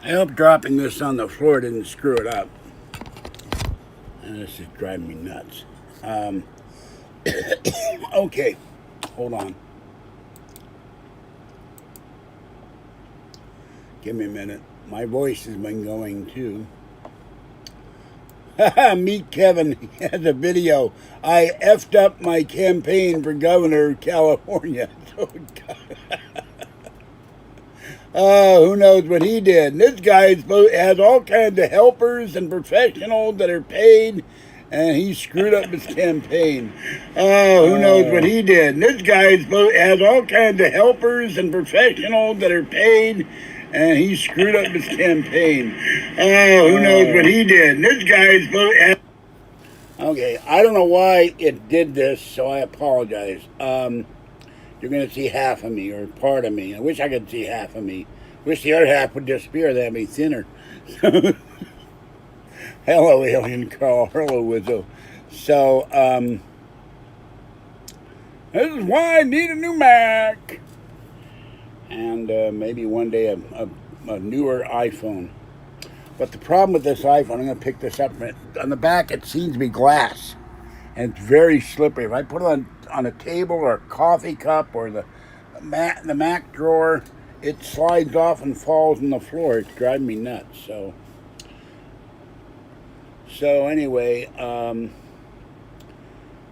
I hope dropping this on the floor didn't screw it up. And this is driving me nuts. Okay, hold on. Give me a minute. My voice has been going too. Meet Kevin. He has a video. I effed up my campaign for governor of California. Oh, God. Who knows what he did? And this guy has all kinds of helpers and professionals that are paid, and he screwed up his campaign. Who knows what he did? And this guy has all kinds of helpers and professionals that are paid, and he screwed up his campaign. Who knows what he did? And this guy's okay, I don't know why it did this, so I apologize. You're going to see half of me, or part of me. I wish I could see half of me. Wish the other half would disappear. That'd be thinner. Hello, Alien Carl. Hello, Wizzo. So, this is why I need a new Mac. And maybe one day a newer iPhone. But the problem with this iPhone, I'm going to pick this up. On the back, it seems to be glass. And it's very slippery. If I put it on a table or a coffee cup or the Mac drawer, it slides off and falls on the floor. It's driving me nuts. So anyway,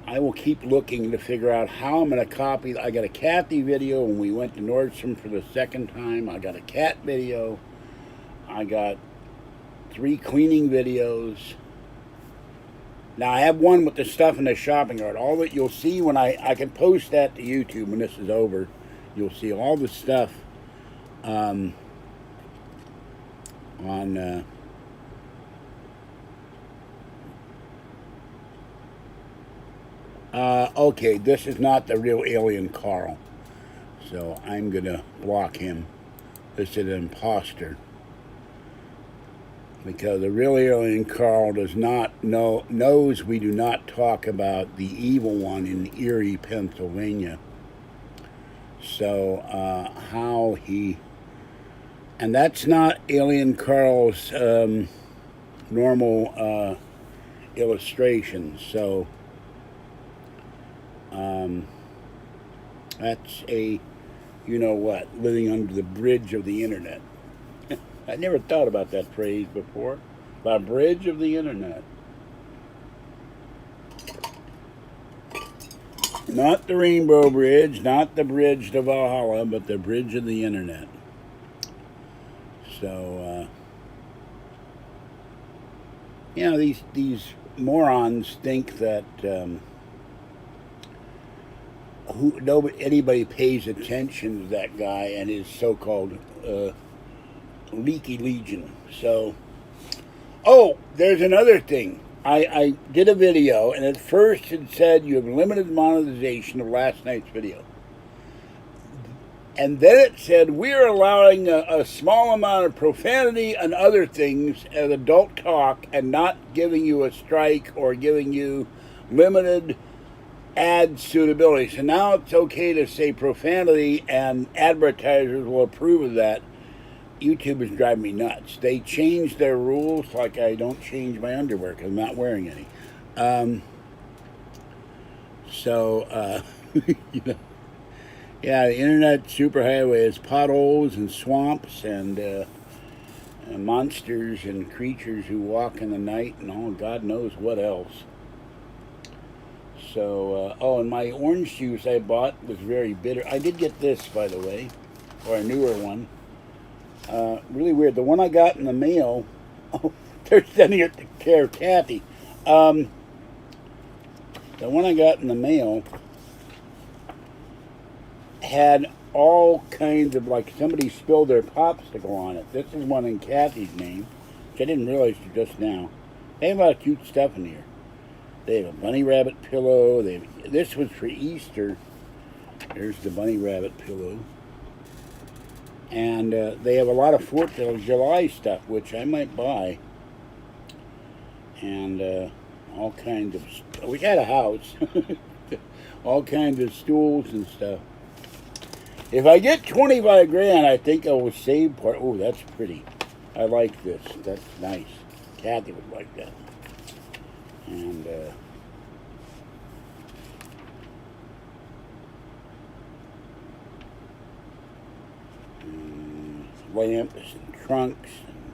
I will keep looking to figure out how I'm going to copy. I got a Kathy video when we went to Nordstrom for the second time. I got a cat video. I got 3 cleaning videos. Now, I have one with the stuff in the shopping cart. All that you'll see when I can post that to YouTube when this is over. You'll see all the stuff on okay, this is not the real Alien Carl. So I'm going to block him. This is an imposter. Because the real Alien Carl knows we do not talk about the evil one in Erie, Pennsylvania. So how he, and that's not Alien Carl's normal illustration. So that's a, you know what, living under the bridge of the internet. I never thought about that phrase before. The bridge of the internet. Not the Rainbow Bridge, not the bridge to Valhalla, but the bridge of the internet. So, you know, these morons think that anybody pays attention to that guy and his so-called Leaky Legion. So, oh, there's another thing. I did a video, and at first it said you have limited monetization of last night's video. And then it said we're allowing a small amount of profanity and other things as adult talk and not giving you a strike or giving you limited ad suitability. So now it's okay to say profanity and advertisers will approve of that. YouTube is driving me nuts. They changed their rules like I don't change my underwear because I'm not wearing any. You know, yeah, the internet superhighway is potholes and swamps and monsters and creatures who walk in the night and all God knows what else. So, oh, and my orange juice I bought was very bitter. I did get this, by the way, or a newer one. Really weird. The one I got in the mail, oh, they're sending it to Care Kathy. The one I got in the mail had all kinds of, like, somebody spilled their popsicle on it. This is one in Kathy's name, which I didn't realize till just now. They have a lot of cute stuff in here. They have a bunny rabbit pillow. This was for Easter. There's the bunny rabbit pillow. And they have a lot of 4th of July stuff, which I might buy. And all kinds of... We had a house. All kinds of stools and stuff. If I get 25 grand, I think I will save part... Oh, that's pretty. I like this. That's nice. Kathy would like that. And lamps and trunks. And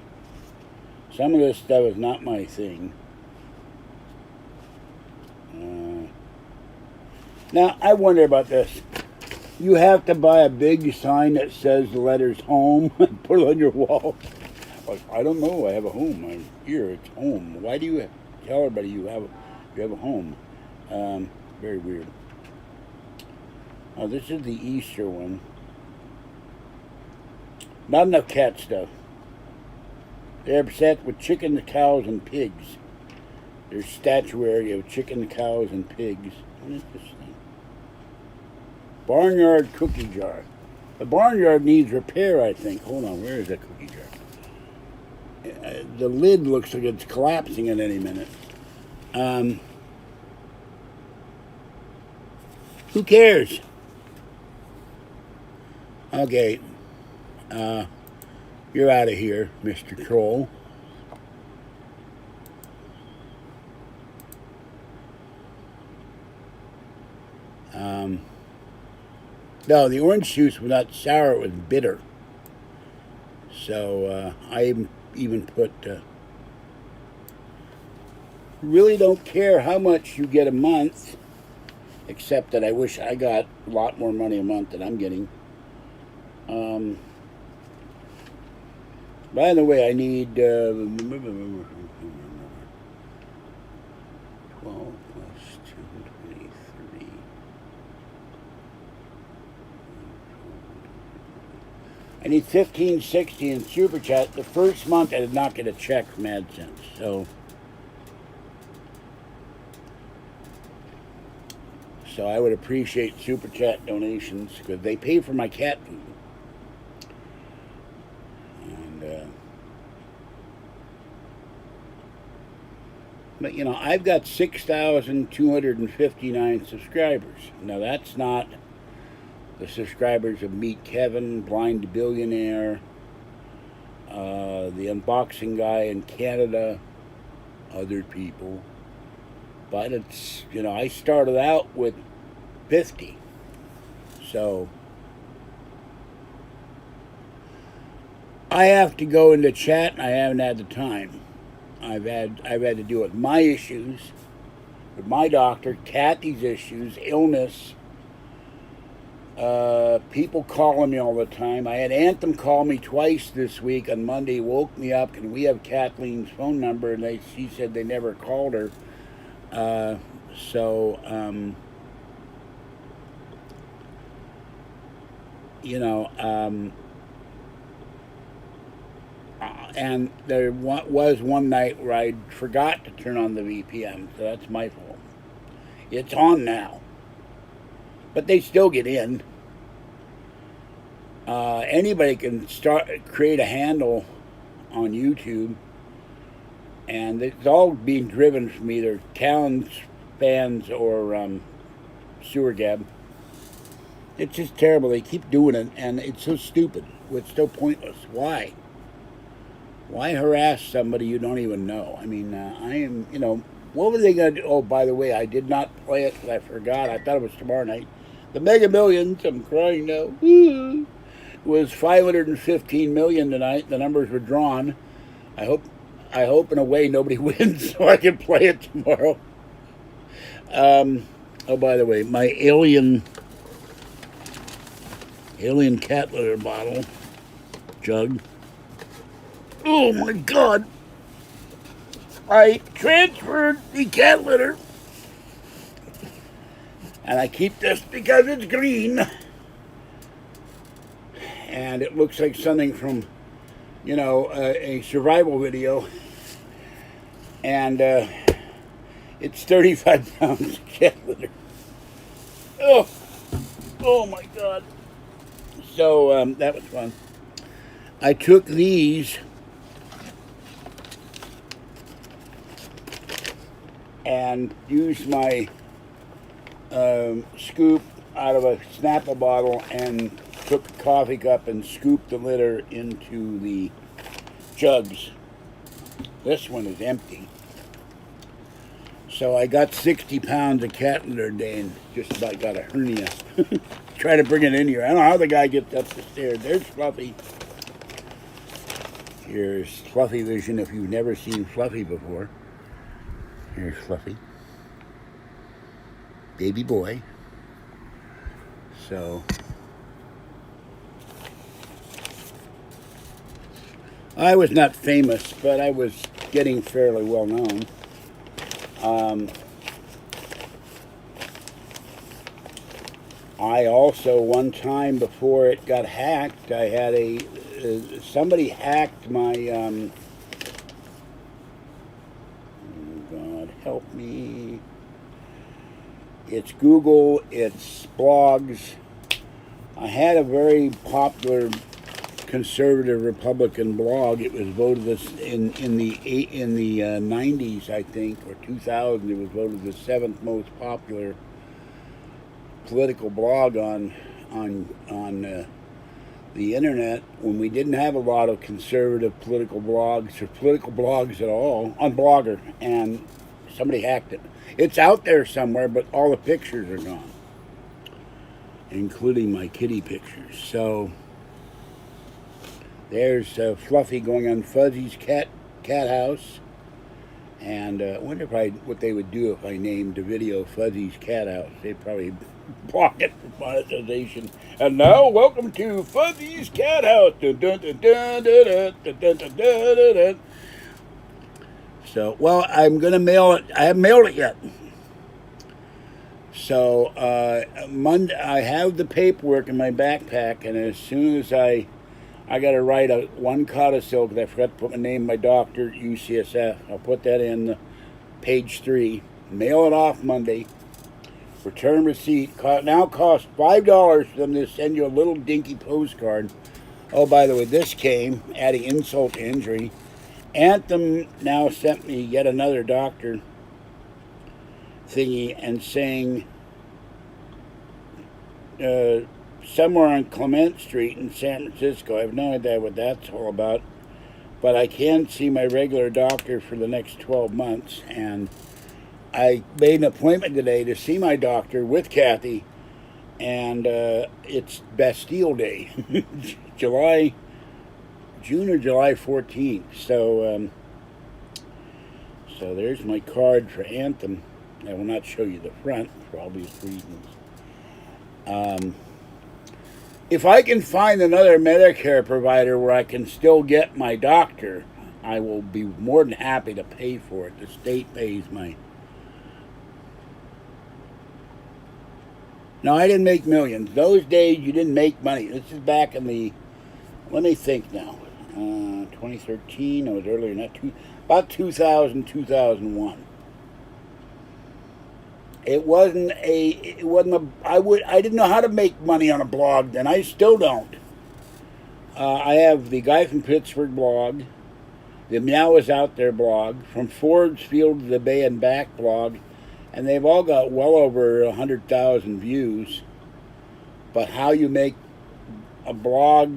some of this stuff is not my thing. Now, I wonder about this. You have to buy a big sign that says the letters home and put it on your wall. Like, I don't know. I have a home. I'm here. It's home. Why do you tell everybody you have a home? Very weird. Oh, this is the Easter one. Not enough cat stuff. They're upset with chickens, cows, and pigs. There's statuary of chickens, cows, and pigs. What is this thing? Barnyard cookie jar. The barnyard needs repair, I think. Hold on, where is that cookie jar? The lid looks like it's collapsing at any minute. Who cares? Okay. You're out of here, Mr. Troll. No, the orange juice was not sour, it was bitter. So I even put, really don't care how much you get a month, except that I wish I got a lot more money a month than I'm getting. By the way, I need 12 plus 2, 23. I need 1560 in Super Chat. The first month I did not get a check from AdSense, so I would appreciate Super Chat donations because they pay for my cat food. But, you know, I've got 6,259 subscribers. Now, that's not the subscribers of Meet Kevin, Blind Billionaire, the unboxing guy in Canada, other people. But it's, you know, I started out with 50. So I have to go into chat and I haven't had the time. I've had to deal with my issues, with my doctor, Kathy's issues, illness, people calling me all the time. I had Anthem call me twice this week. On Monday, woke me up, and we have Kathleen's phone number, and she said they never called her. You know, and there was one night where I forgot to turn on the VPN, so that's my fault. It's on now, but they still get in. Anybody can create a handle on YouTube, and it's all being driven from either Towns fans or Sewer Gab. It's just terrible. They keep doing it, and it's so stupid. It's so pointless. Why? Why harass somebody you don't even know? I mean, I am, you know, what were they going to do? Oh, by the way, I did not play it because I forgot. I thought it was tomorrow night. The Mega Millions, I'm crying now, was 515 million tonight. The numbers were drawn. I hope in a way nobody wins so I can play it tomorrow. Oh, by the way, my alien cat litter bottle jug. Oh my God! I transferred the cat litter, and I keep this because it's green, and it looks like something from, you know, a survival video, and it's 35 pounds of cat litter. Oh my God! So that was fun. I took these and used my scoop out of a Snapple bottle and took a coffee cup and scooped the litter into the jugs. This one is empty. So I got 60 pounds of cat litter today and just about got a hernia. Try to bring it in here. I don't know how the guy gets up the stairs. There's Fluffy. Here's Fluffy Vision if you've never seen Fluffy before. Here's Fluffy. Baby boy. So I was not famous, but I was getting fairly well known. I also, one time before it got hacked, I had somebody hacked my, oh God, help me. It's Google, it's blogs. I had a very popular conservative Republican blog. It was voted in the 90s, I think, or 2000. It was voted the 7th most popular political blog on the internet when we didn't have a lot of conservative political blogs or political blogs at all on Blogger, and somebody hacked it. It's out there somewhere, but all the pictures are gone, including my kitty pictures. So there's Fluffy going on Fuzzy's cat house, and I wonder what they would do if I named the video Fuzzy's cat house. They'd probably block it for monetization. And now, welcome to Fuzzy's cat house. Dun, dun, dun, dun, dun, dun, dun, dun, dun, dun. So, well, I'm gonna mail it. I haven't mailed it yet. So Monday, I have the paperwork in my backpack, and as soon as I got to write one codicil because I forgot to put my name, my doctor, UCSF. I'll put that in page 3. Mail it off Monday. Return receipt. Now costs $5 for them to send you a little dinky postcard. Oh, by the way, this came, adding insult to injury. Anthem now sent me yet another doctor thingy and saying somewhere on Clement Street in San Francisco, I have no idea what that's all about, but I can see my regular doctor for the next 12 months, and I made an appointment today to see my doctor with Kathy, and it's Bastille Day, June or July 14th, so there's my card for Anthem. I will not show you the front for obvious reasons. If I can find another Medicare provider where I can still get my doctor, I will be more than happy to pay for it. The state pays my... No, I didn't make millions. Those days you didn't make money. This is back in the... Let me think now. 2013, I was earlier, about 2000, 2001. I didn't know how to make money on a blog then. I still don't. I have the Guy from Pittsburgh blog, the Meow Is Out There blog, From Ford's Field to the Bay and Back blog, and they've all got well over 100,000 views. But how you make a blog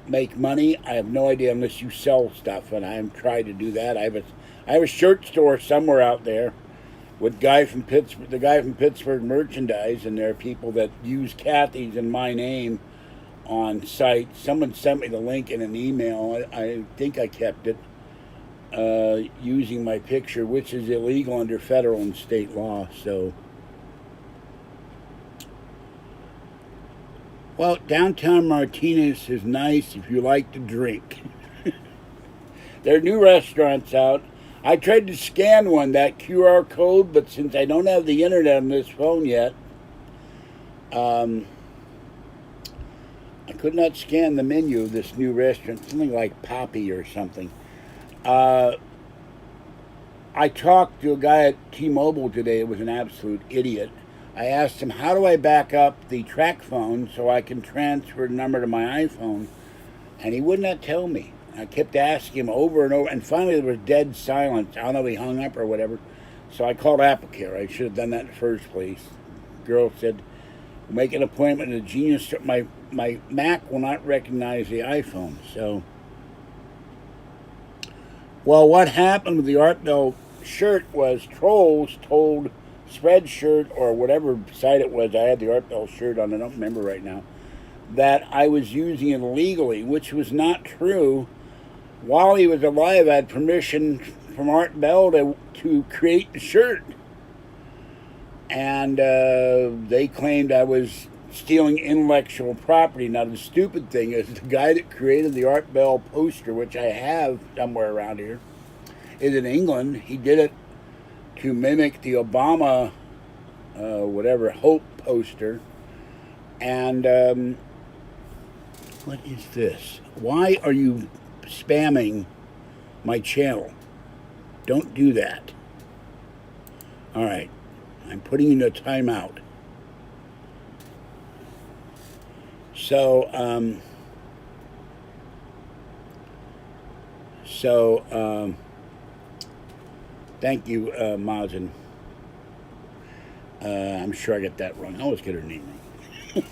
make money, I have no idea unless you sell stuff, and I'm trying to do that. I have a shirt store somewhere out there with the guy from Pittsburgh merchandise, and there are people that use Kathy's and my name on sites. Someone sent me the link in an email. I think I kept it, using my picture, which is illegal under federal and state law. So, well, downtown Martinez is nice if you like to drink. There are new restaurants out. I tried to scan that QR code, but since I don't have the internet on this phone yet, I could not scan the menu of this new restaurant, something like Poppy or something. I talked to a guy at T-Mobile today. It was an absolute idiot. I asked him, how do I back up the track phone so I can transfer the number to my iPhone? And he would not tell me. I kept asking him over and over, and finally there was dead silence. I don't know if he hung up or whatever. So I called AppleCare. I should have done that in the first place. The girl said, make an appointment at a Genius Store. My Mac will not recognize the iPhone. So Well, what happened with the Art Bell shirt was trolls told Spreadshirt or whatever site it was. I had the Art Bell shirt on. I don't remember right now. That I was using it illegally, which was not true. While he was alive, I had permission from Art Bell to create the shirt. And they claimed I was stealing intellectual property. Now, the stupid thing is the guy that created the Art Bell poster, which I have somewhere around here, is in England. He did it to mimic the Obama, Hope poster. And what is this? Why are you spamming my channel? Don't do that. All right. I'm putting you in a timeout. So, thank you, Mazen. I'm sure I got that wrong. I always get her name wrong.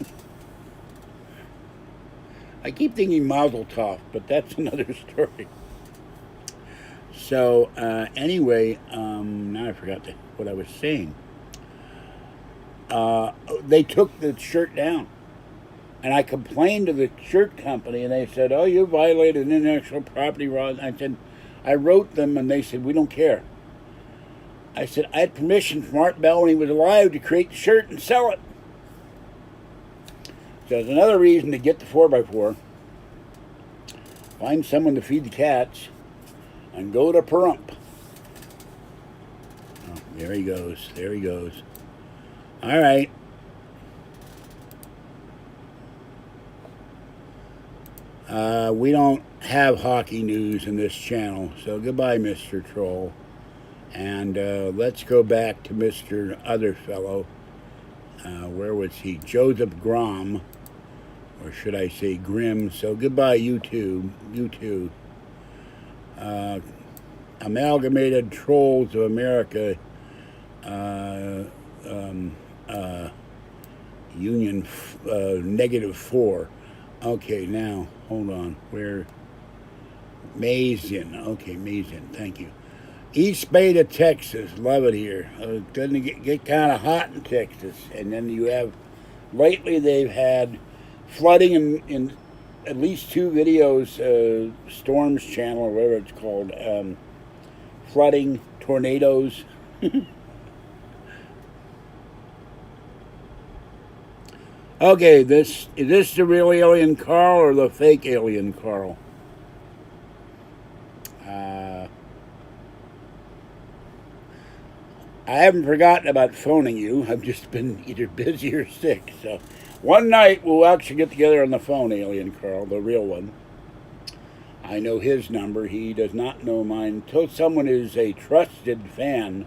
I keep thinking Mazel Tov, but that's another story. So, anyway, now I forgot what I was saying. They took the shirt down. And I complained to the shirt company, and they said, "Oh, you violated intellectual property laws." I said, I wrote them, and they said, "We don't care." I said, I had permission from Art Bell when he was alive to create the shirt and sell it. So there's another reason to get the 4x4. Find someone to feed the cats, and go to Pahrump. Oh, there he goes. There he goes. All right. We don't have hockey news in this channel, so goodbye, Mr. Troll. And let's go back to Mr. Other Fellow. Where was he? Joseph Grom, or should I say Grimm. So goodbye, YouTube. YouTube. Amalgamated Trolls of America. Union -4. Okay, now, hold on. Where? Mazin. Okay, Mazin. Thank you. East Beta, Texas. Love it here. It's going to get kind of hot in Texas. And then you have, lately they've had flooding in at least 2 videos, Storms Channel, or whatever it's called. Flooding, tornadoes. Okay, is this the real alien Carl or the fake alien Carl? I haven't forgotten about phoning you. I've just been either busy or sick. So one night we'll actually get together on the phone, alien Carl, the real one. I know his number. He does not know mine. Until someone is a trusted fan,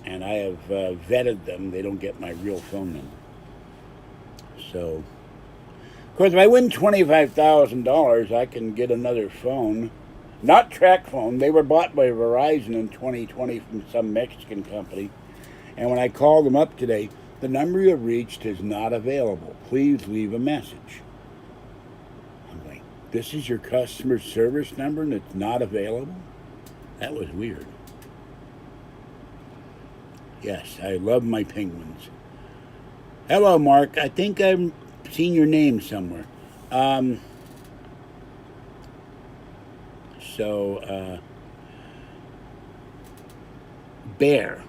and I have vetted them, they don't get my real phone number. So, of course, if I win $25,000, I can get another phone. Not track phone. They were bought by Verizon in 2020 from some Mexican company. And when I called them up today, the number you have reached is not available. Please leave a message. I'm like, this is your customer service number and it's not available? That was weird. Yes, I love my penguins. Hello, Mark. I think I've seen your name somewhere. Bear.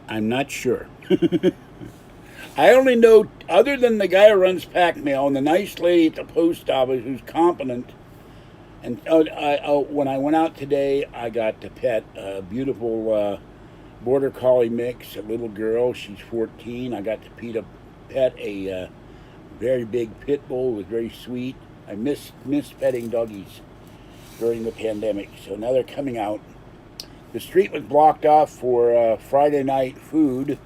I'm not sure. I only know, other than the guy who runs Pack Mail and the nice lady at the post office who's competent. And when I went out today, I got to pet a beautiful Border Collie mix, a little girl. She's 14. I got to pet a very big pit bull. It was very sweet. I missed petting doggies during the pandemic, so now they're coming out. The street was blocked off for Friday night food.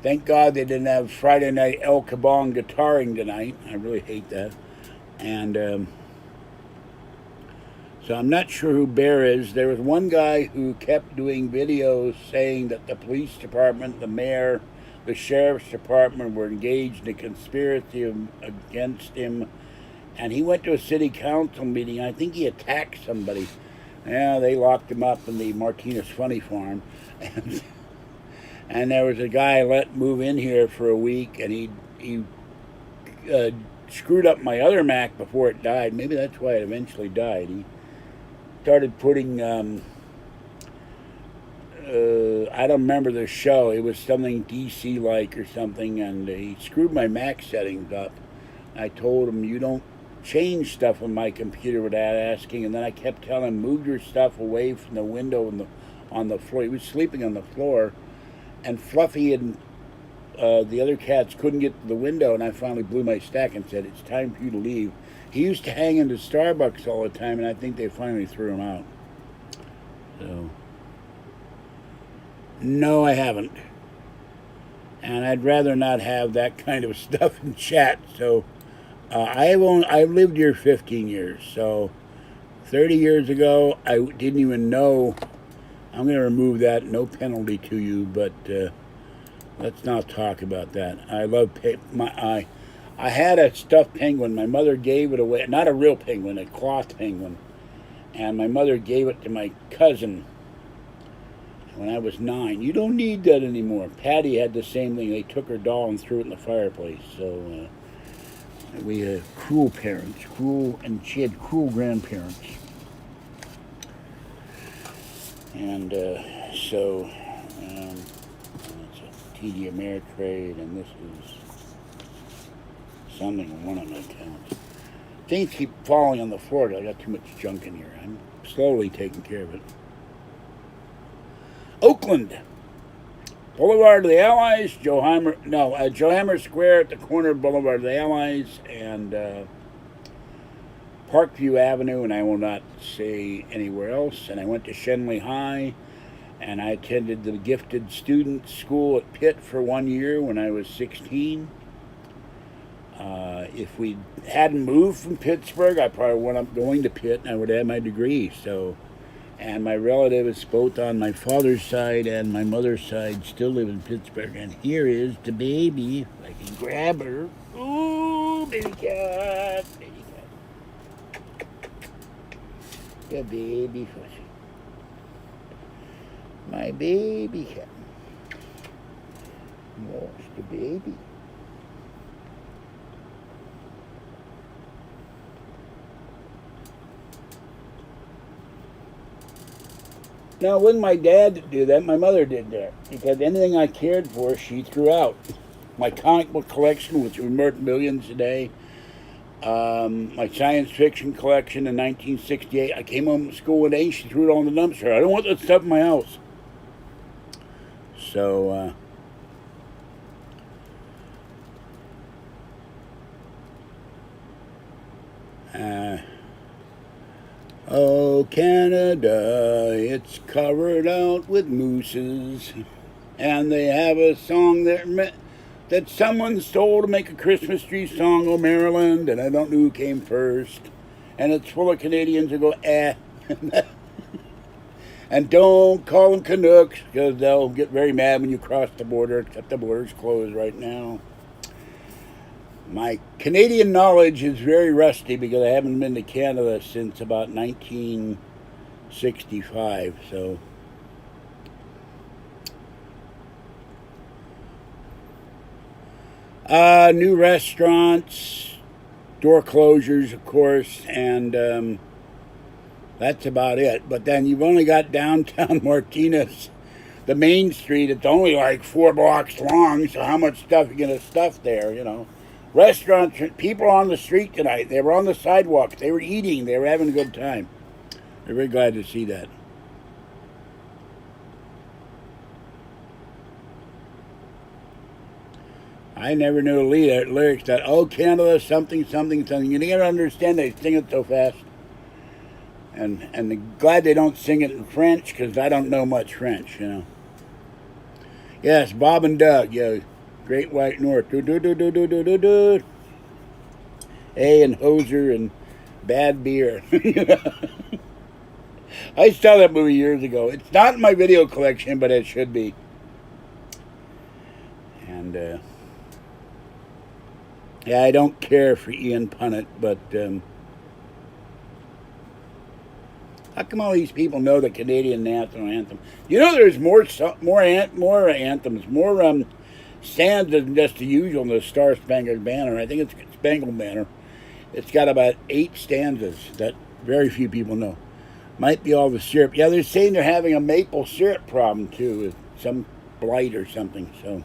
Thank God they didn't have Friday night El Kabong guitaring tonight. I really hate that. And so I'm not sure who Bear is. There was one guy who kept doing videos saying that the police department, the mayor, the sheriff's department were engaged in a conspiracy against him, and he went to a city council meeting. I think he attacked somebody. Yeah, they locked him up in the Martinez Funny Farm. And there was a guy let move in here for a week, and he screwed up my other Mac before it died. Maybe that's why it eventually died. He started putting, I don't remember the show. It was something DC-like or something, and he screwed my Mac settings up. I told him, you don't change stuff on my computer without asking, and then I kept telling him, move your stuff away from the window on the floor. He was sleeping on the floor, and Fluffy and the other cats couldn't get to the window, and I finally blew my stack and said, it's time for you to leave. He used to hang into Starbucks all the time, and I think they finally threw him out. So, no, I haven't. And I'd rather not have that kind of stuff in chat. So, I've lived here 15 years. So, 30 years ago, I didn't even know. I'm going to remove that, no penalty to you, but let's not talk about that. I love I had a stuffed penguin. My mother gave it away. Not a real penguin, a cloth penguin. And my mother gave it to my cousin when I was 9. You don't need that anymore. Patty had the same thing. They took her doll and threw it in the fireplace. So we had cruel parents, and she had cruel grandparents. And so it's a TD Ameritrade, and this is something on one of my accounts. Things keep falling on the floor. I got too much junk in here. I'm slowly taking care of it. Oakland, Boulevard of the Allies, Johammer Square at the corner of Boulevard of the Allies and Parkview Avenue, and I will not say anywhere else. And I went to Shenley High, and I attended the gifted student school at Pitt for 1 year when I was 16. If we hadn't moved from Pittsburgh, I probably wound up going to Pitt, and I would have my degree. So, and my relatives, both on my father's side and my mother's side, still live in Pittsburgh. And here is the baby. If I can grab her. Ooh, baby cat. Baby cat. The baby Fuzzy. My baby cat. Yes, the baby. Now, it wasn't my dad that did that. My mother did that. Because anything I cared for, she threw out. My comic book collection, which was worth millions today. My science fiction collection in 1968. I came home from school one day and she threw it all in the dumpster. I don't want that stuff in my house. So, oh, Canada, it's covered out with mooses. And they have a song that someone stole to make a Christmas tree song, Oh Maryland, and I don't know who came first. And it's full of Canadians who go, eh. And don't call them Canucks, because they'll get very mad when you cross the border, except the border's closed right now. My Canadian knowledge is very rusty because I haven't been to Canada since about 1965, so. New restaurants, door closures, of course, and that's about it. But then you've only got downtown Martinez, the main street. It's only like 4 blocks long, so how much stuff are you going to stuff there, you know? Restaurants, people on the street tonight. They were on the sidewalk. They were eating. They were having a good time. They're very glad to see that. I never knew the lyrics that, oh, Canada, something, something, something. You never understand. They sing it so fast. And glad they don't sing it in French, because I don't know much French, you know. Yes, Bob and Doug, yeah. Great White North. Do, do, do, do, do, do, do, do. Hey, and Hoser and Bad Beer. I saw that movie years ago. It's not in my video collection, but it should be. Yeah, I don't care for Ian Punnett, but how come all these people know the Canadian national anthem? You know, there's more anthems, more stanzas than just the usual in the Star Spangled Banner. I think it's Spangled Banner. It's got about 8 stanzas that very few people know. Might be all the syrup. Yeah, they're saying they're having a maple syrup problem too, with some blight or something. So,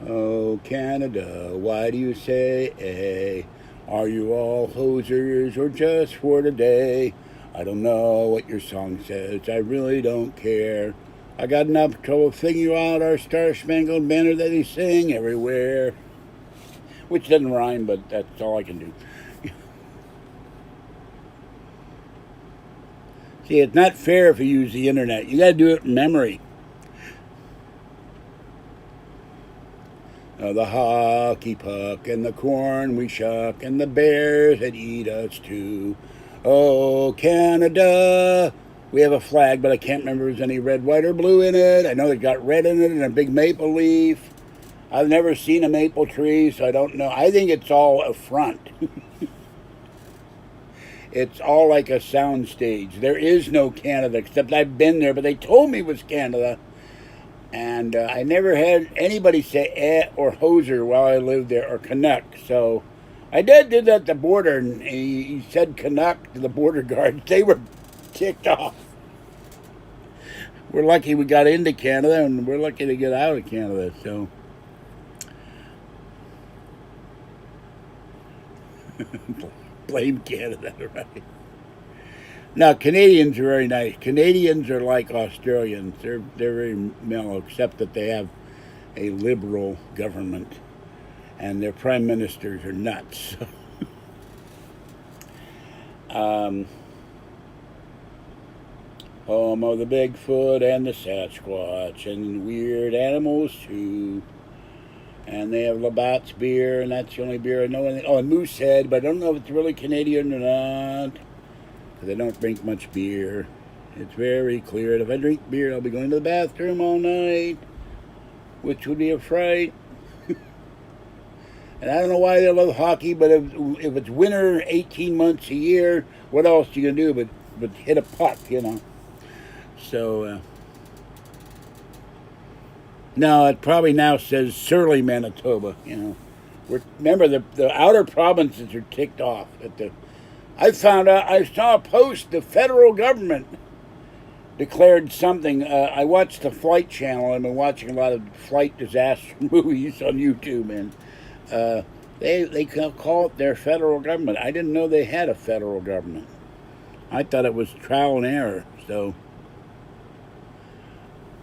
oh, Canada, why do you say A? Are you all hosers or just for today? I don't know what your song says, I really don't care. I got enough trouble figuring out our Star Spangled Banner that they sing everywhere. Which doesn't rhyme, but that's all I can do. See, it's not fair if you use the internet. You got to do it in memory. The hockey puck and the corn we shuck and the bears that eat us too. Oh, Canada. We have a flag, but I can't remember if there's any red, white, or blue in it. I know they got red in it and a big maple leaf. I've never seen a maple tree, so I don't know. I think it's all a front. It's all like a sound stage. There is no Canada, except I've been there, but they told me it was Canada. And I never had anybody say eh or hoser while I lived there, or Canuck. So I did that at the border, and he said Canuck to the border guards. They were ticked off. We're lucky we got into Canada, and we're lucky to get out of Canada. So blame Canada, right? Now, Canadians are very nice. Canadians are like Australians. They're very mellow, except that they have a liberal government, and their prime ministers are nuts. Home of the Bigfoot and the Sasquatch and weird animals too. And they have Labatt's beer, and that's the only beer I know. Oh, and Moosehead, but I don't know if it's really Canadian or not, because I don't drink much beer. It's very clear that if I drink beer, I'll be going to the bathroom all night, which would be a fright. And I don't know why they love hockey, but if it's winter 18 months a year, what else are you going to do but hit a puck, you know? So, no, it probably now says Surly, Manitoba, you know. Remember, the outer provinces are ticked off. I found out, I saw a post, the federal government declared something. I watched the Flight Channel. I've been watching a lot of flight disaster movies on YouTube, and they call it their federal government. I didn't know they had a federal government. I thought it was trial and error, so...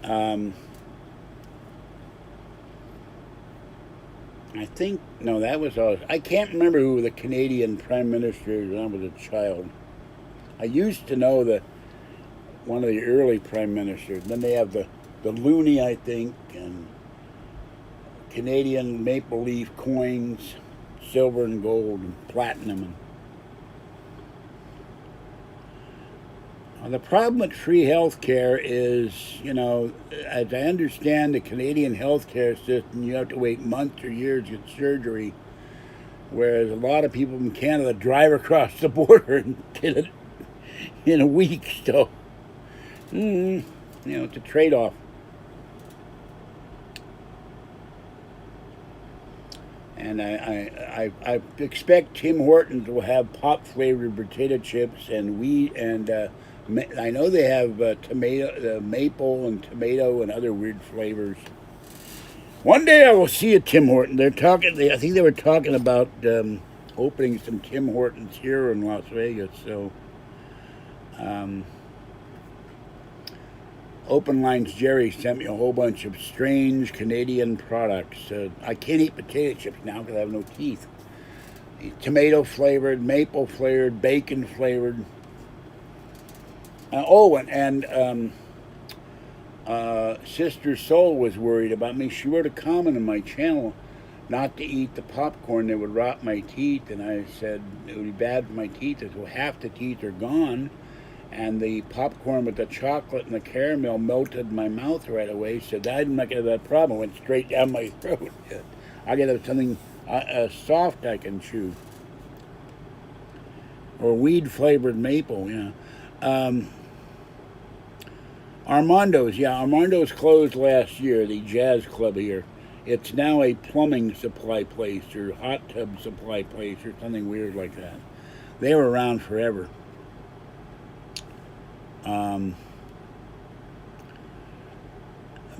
I think, no, that was all. I can't remember who the Canadian Prime Minister is when I was a child. I used to know one of the early Prime Ministers. Then they have the loonie, I think, and Canadian maple leaf coins, silver and gold and platinum. The problem with free health care is, you know, as I understand the Canadian health care system, you have to wait months or years to get surgery, whereas a lot of people in Canada drive across the border and get it in a week. So, you know, it's a trade-off. And I expect Tim Hortons will have pop-flavored potato chips and wheat and... I know they have maple and tomato and other weird flavors. One day I will see a Tim Hortons. I think they were talking about opening some Tim Hortons here in Las Vegas. So, Open Lines Jerry sent me a whole bunch of strange Canadian products. I can't eat potato chips now because I have no teeth. Tomato flavored, maple flavored, bacon flavored. Sister Soul was worried about me. She wrote a comment on my channel not to eat the popcorn that would rot my teeth, and I said it would be bad for my teeth. Well, half the teeth are gone, And the popcorn with the chocolate and the caramel melted in my mouth right away. So I'm not going to have that problem. It went straight down my throat. I got to have something soft I can chew. Or weed flavored maple, yeah. Armando's, yeah. Armando's closed last year, the jazz club here. It's now a plumbing supply place or hot tub supply place or something weird like that. They were around forever.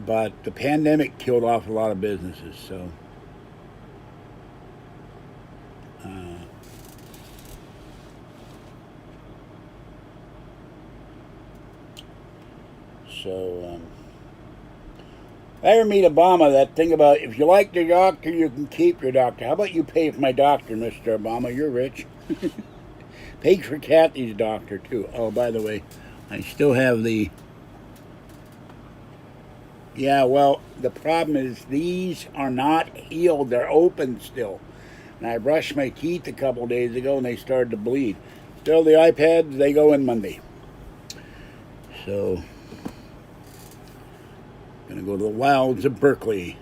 But the pandemic killed off a lot of businesses, so if I ever meet Obama, that thing about if you like your doctor, you can keep your doctor. How about you pay for my doctor, Mr. Obama? You're rich. Pay for Kathy's doctor, too. Oh, by the way, I still have the... Yeah, well, the problem is these are not healed. They're open still. And I brushed my teeth a couple days ago, and they started to bleed. Still, the iPads, they go in Monday. So... Gonna go to the wilds of Berkeley.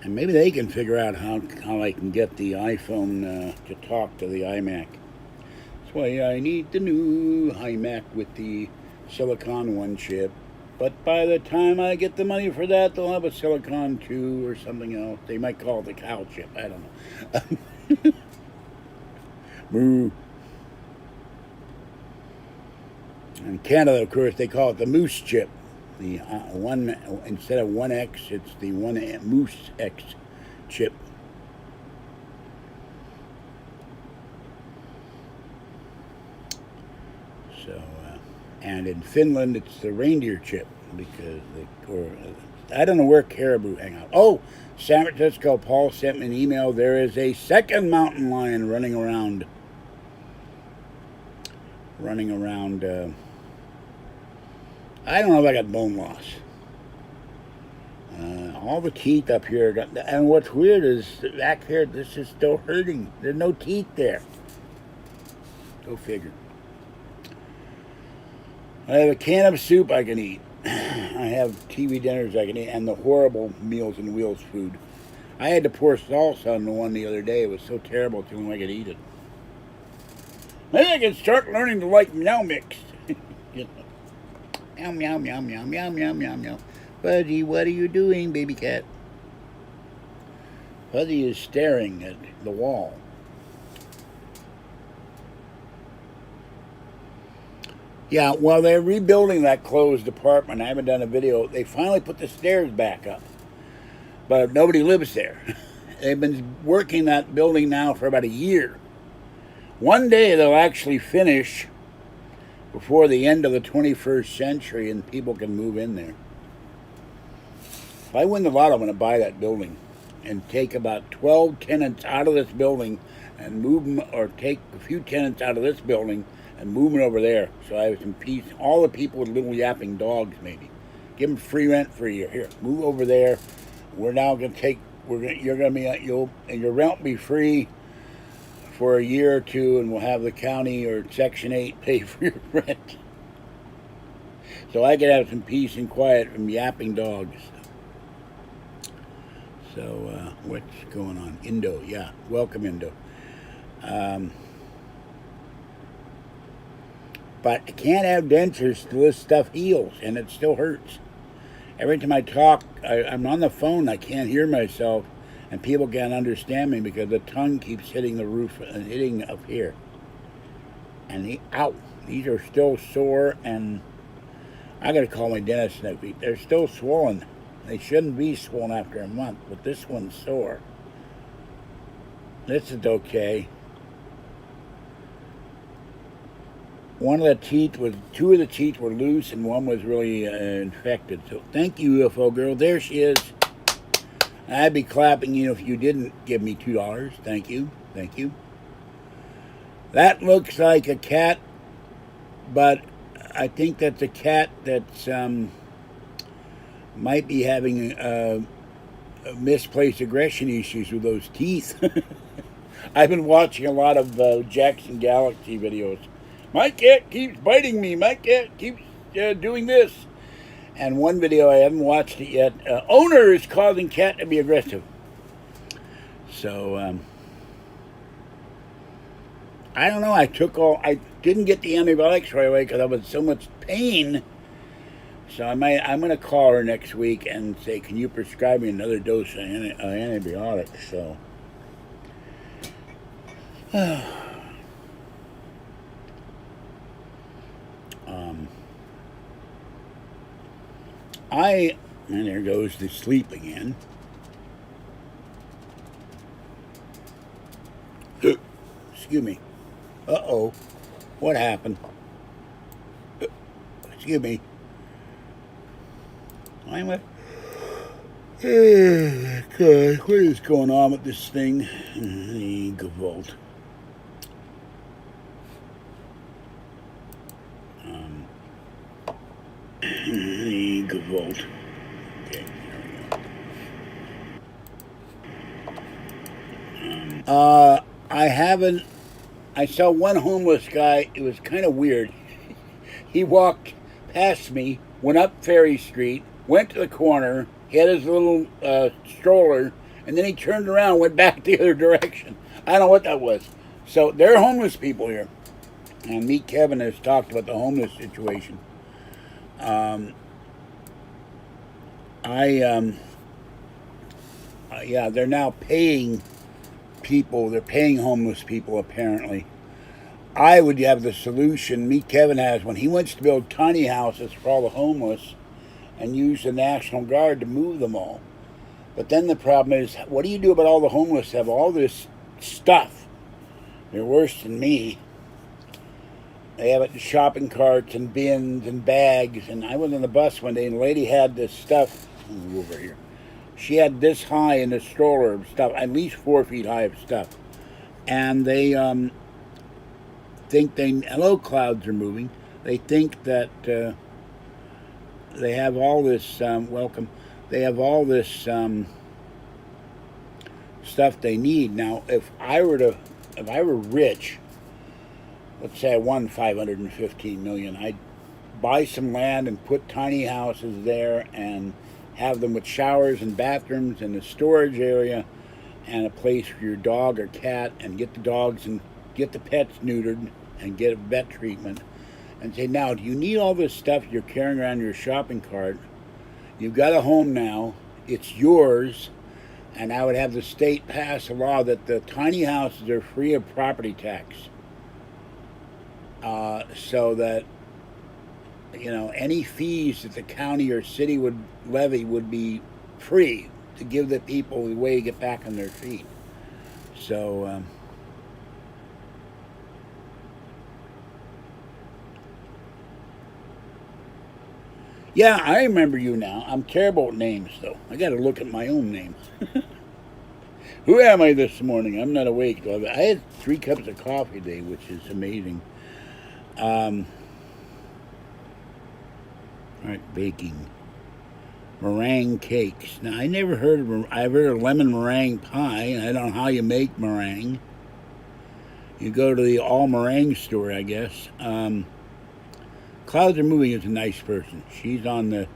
And maybe they can figure out how I can get the iPhone to talk to the iMac. That's why I need the new iMac with the Silicon 1 chip. But by the time I get the money for that, they'll have a Silicon 2 or something else. They might call it the cow chip. I don't know. Moo. In Canada, of course, they call it the moose chip. The one, instead of 1X, it's the Moose X chip. So, and in Finland, it's the reindeer chip because I don't know where caribou hang out. Oh, San Francisco. Paul sent me an email. There is a second mountain lion running around. I don't know if I got bone loss. All the teeth up here got, and what's weird is back here, this is still hurting. There's no teeth there. Go figure. I have a can of soup I can eat. I have TV dinners I can eat, and the horrible Meals and Wheels food. I had to pour salsa on the one the other day. It was so terrible, I could eat it. Maybe I can start learning to like Meow Mix. You know. Meow, meow, meow, meow, meow, meow, meow, meow. Fuzzy, what are you doing, baby cat? Fuzzy is staring at the wall. Yeah, well, they're rebuilding that closed apartment. I haven't done a video. They finally put the stairs back up. But nobody lives there. They've been working that building now for about a year. One day they'll actually finish before the end of the 21st century and people can move in there. If I win the lotto, I'm going to buy that building and take about 12 tenants out of this building and move them, or take a few tenants out of this building and move them over there so I have some peace. All the people with little yapping dogs, maybe. Give them free rent for a year. Here, move over there. We're now going to take, you're going to be, and your rent will be free for a year or two, and we'll have the county or Section 8 pay for your rent. So I could have some peace and quiet from yapping dogs. So, what's going on? Indo, yeah. Welcome, Indo. But I can't have dentures till this stuff heals, and it still hurts. Every time I talk, I'm on the phone, I can't hear myself. And people can't understand me because the tongue keeps hitting the roof and hitting up here. And ow, these are still sore, and I got to call my dentist next week. They're still swollen. They shouldn't be swollen after a month, but this one's sore. This is okay. Two of the teeth were loose, and one was really infected. So thank you, UFO girl. There she is. I'd be clapping you if you didn't give me $2. Thank you. Thank you. That looks like a cat, but I think that's a cat that's might be having misplaced aggression issues with those teeth. I've been watching a lot of Jackson Galaxy videos. My cat keeps biting me. My cat keeps doing this. And one video, I haven't watched it yet, owner is causing cat to be aggressive. So, I don't know. I didn't get the antibiotics right away because I was in so much pain. So I'm going to call her next week and say, can you prescribe me another dose of antibiotics? So, and there goes the sleep again. Excuse me. Uh-oh. What happened? Excuse me. I'm a... God, what is going on with this thing? Gewalt. Gewalt. Okay, there we go. I saw one homeless guy. It was kind of weird. He walked past me, went up Ferry Street, went to the corner, he had his little stroller, and then he turned around and went back the other direction. I don't know what that was. So there are homeless people here. And me, Kevin, has talked about the homeless situation. Yeah, they're now paying people. They're paying homeless people, apparently. I would have the solution me, Kevin, has when he wants to build tiny houses for all the homeless and use the National Guard to move them all. But then the problem is, what do you do about all the homeless that have all this stuff? They're worse than me. They have it in shopping carts and bins and bags. And I was on the bus one day and a lady had this stuff. Over here. She had this high in the stroller of stuff, at least 4 feet high of stuff. And they think hello, clouds are moving. They think that they have all this, welcome, they have all this stuff they need. Now, if I were rich, let's say I won $515 million, I'd buy some land and put tiny houses there and have them with showers and bathrooms and a storage area and a place for your dog or cat, and get the dogs and get the pets neutered and get a vet treatment, and say, now, do you need all this stuff you're carrying around in your shopping cart? You've got a home now. It's yours. And I would have the state pass a law that the tiny houses are free of property tax. So that, any fees that the county or city would levy would be free to give the people a way to get back on their feet. So, yeah, I remember you now. I'm terrible at names, though. I got to look at my own name. Who am I this morning? I'm not awake. I had 3 cups of coffee today, which is amazing. All right, baking. Meringue cakes. Now, I've heard of lemon meringue pie, and I don't know how you make meringue. You go to the all meringue store, I guess. Clouds Are Moving is a nice person. She's on the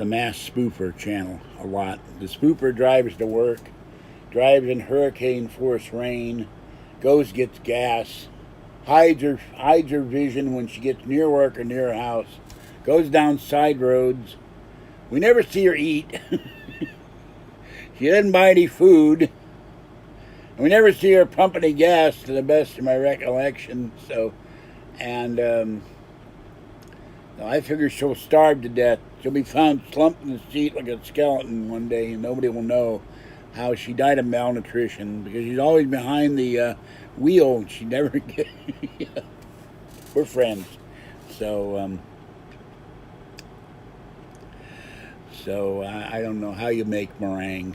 Mass Spoofer channel a lot. The spoofer drives to work, drives in hurricane force rain, gets gas, hides her vision when she gets near work or near her house, goes down side roads. We never see her eat. She doesn't buy any food. And we never see her pump any gas, to the best of my recollection. So, and I figure she'll starve to death. She'll be found slumped in the seat like a skeleton one day, and nobody will know how she died of malnutrition, because she's always behind the wheel, and she never gets... We're friends. So, I don't know how you make meringue.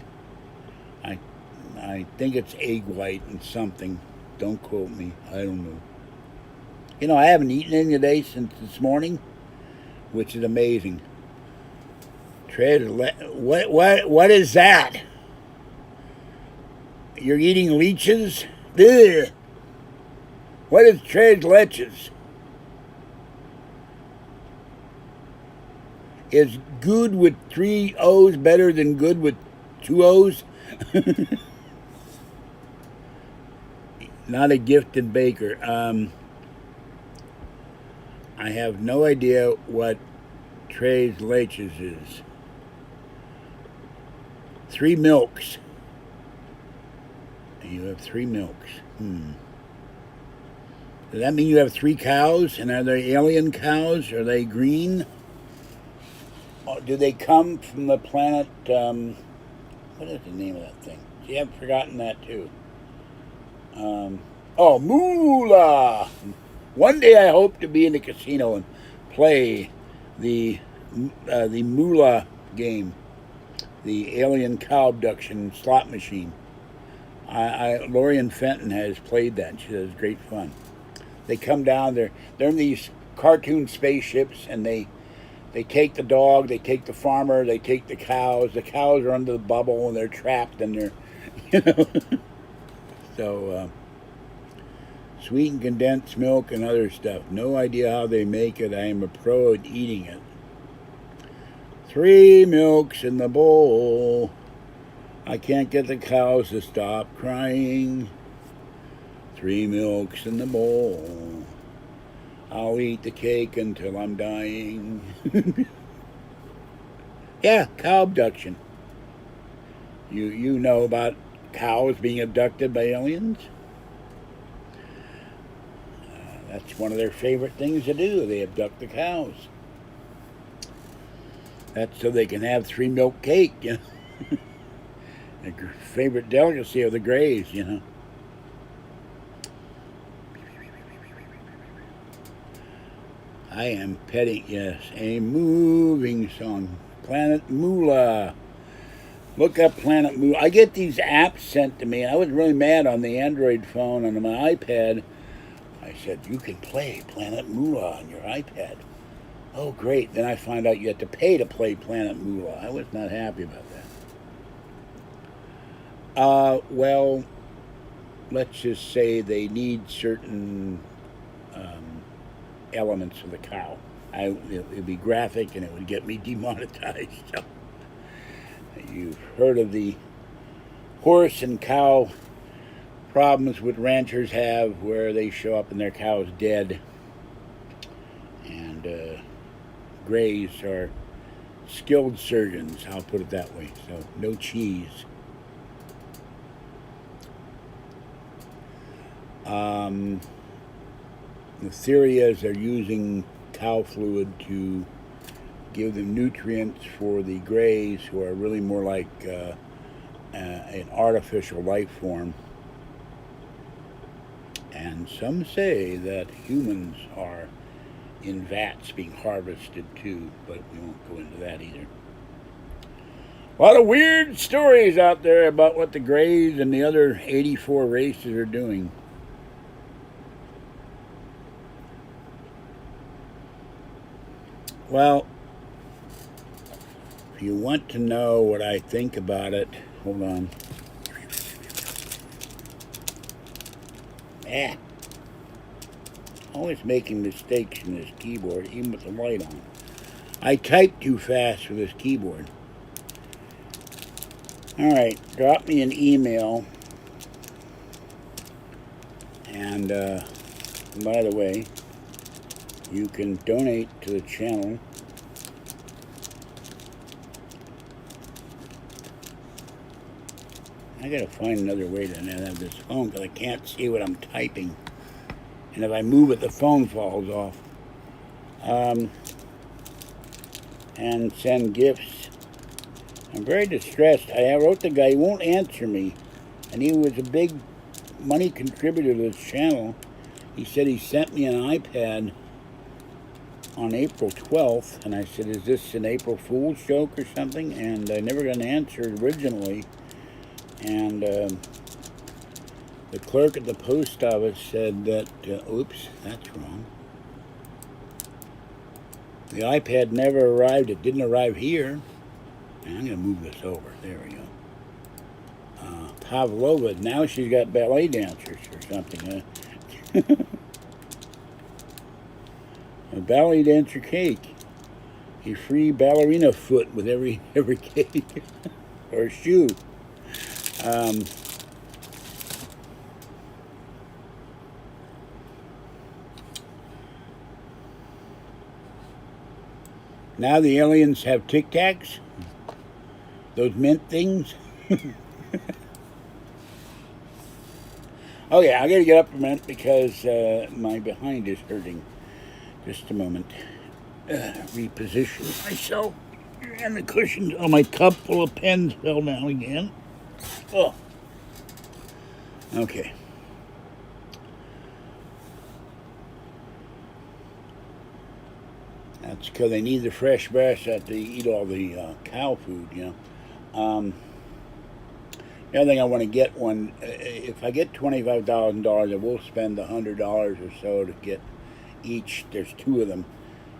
I think it's egg white and something. Don't quote me. I don't know. I haven't eaten any today since this morning, which is amazing. What is that? You're eating leeches? Ugh. What is tres leches? Is good with 3 O's better than good with 2 O's? Not a gifted baker. I have no idea what Tres Leches is. 3 milks. You have 3 milks. Does that mean you have 3 cows? And are they alien cows? Are they green? Do they come from the planet, what is the name of that thing? See, I've forgotten that too. Moolah! One day I hope to be in the casino and play the Moolah game, the alien cow abduction slot machine. Lorian Fenton has played that. She says great fun. They come down, they're in these cartoon spaceships, and they take the dog, they take the farmer, they take the cows. The cows are under the bubble and they're trapped and they're, So, sweetened condensed milk and other stuff. No idea how they make it. I am a pro at eating it. 3 milks in the bowl. I can't get the cows to stop crying. 3 milks in the bowl. I'll eat the cake until I'm dying. Yeah, cow abduction. You know about cows being abducted by aliens? That's one of their favorite things to do. They abduct the cows. That's so they can have 3 milk cake, you know. Their favorite delicacy of the Greys, you know. I am petting, yes, a moving song. Planet Moolah. Look up Planet Moolah. I get these apps sent to me, and I was really mad on the Android phone and on my iPad. I said, you can play Planet Moolah on your iPad. Oh, great. Then I find out you have to pay to play Planet Moolah. I was not happy about that. Well, let's just say they need certain elements of the cow. It would be graphic and it would get me demonetized. So, you've heard of the horse and cow problems with ranchers have where they show up and their cow's dead. And Greys are skilled surgeons, I'll put it that way. So no cheese. The theory is they're using cow fluid to give them nutrients for the Greys, who are really more like an artificial life form. And some say that humans are in vats being harvested too, but we won't go into that either. A lot of weird stories out there about what the Greys and the other 84 races are doing. Well, if you want to know what I think about it, hold on. Always making mistakes in this keyboard, even with the light on. I type too fast for this keyboard. Alright, drop me an email. And, by the way, you can donate to the channel. I gotta find another way to have this phone because I can't see what I'm typing. And if I move it, the phone falls off. And send gifts. I'm very distressed. I wrote the guy, he won't answer me. And he was a big money contributor to this channel. He said he sent me an iPad on April 12th. And I said, is this an April Fool's joke or something? And I never got an answer originally. And the clerk at the post office said that, oops, that's wrong. The iPad never arrived. It didn't arrive here. I'm going to move this over. There we go. Pavlova, now she's got ballet dancers or something. A ballet dancer cake. a free ballerina foot with every cake or shoe. Now the aliens have Tic Tacs, those mint things. Okay, I gotta get up a minute because my behind is hurting. Just a moment. Reposition myself and the cushions. Oh, my cup full of pens fell down again. Oh. Okay. That's because they need the fresh breasts that they eat all the cow food, you know. The other thing I want to get if I get $25,000, I will spend $100 or so to get each, there's 2 of them,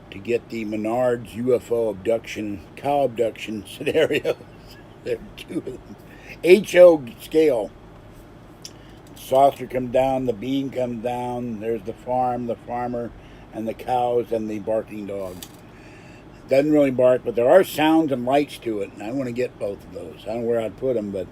to get the Menards UFO abduction, cow abduction scenarios. There are 2 of them. HO scale. The saucer comes down, the beam comes down, there's the farm, the farmer, and the cows, and the barking dog. Doesn't really bark, but there are sounds and lights to it, and I want to get both of those. I don't know where I'd put them, but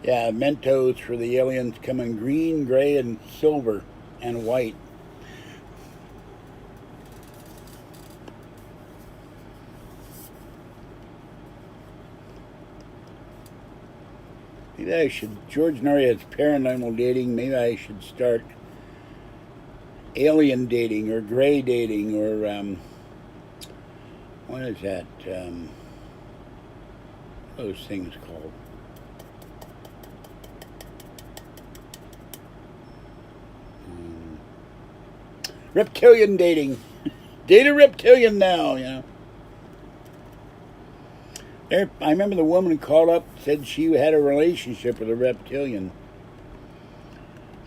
yeah, Mentos for the aliens come in green, gray, and silver, and white. Maybe I should, George Norrie has paranormal dating, maybe I should start alien dating, or gray dating, or, what is that, what are those things called? Reptilian dating. Date a reptilian now, you know. I remember the woman called up, said she had a relationship with a reptilian.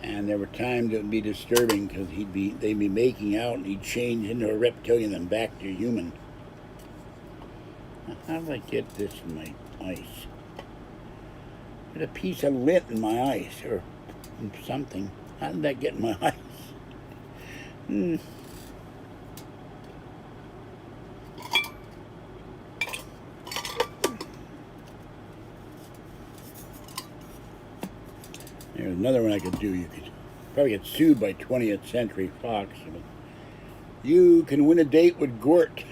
And there were times it would be disturbing because they'd be making out and he'd change into a reptilian and back to human. How did I get this in my ice? There's a piece of lint in my ice or something. How did that get in my ice? There's another one I could do. You could probably get sued by 20th Century Fox. But you can win a date with Gort.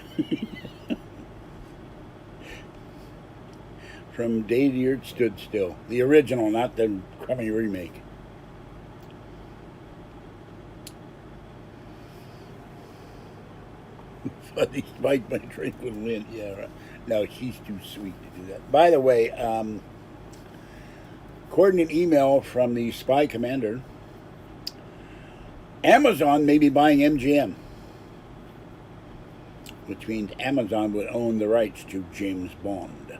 From Day the Earth Stood Still. The original, not the crummy remake. Funny, spike my drink with lint. Yeah, right. No, she's too sweet to do that. By the way, according to an email from the spy commander, Amazon may be buying MGM, which means Amazon would own the rights to James Bond.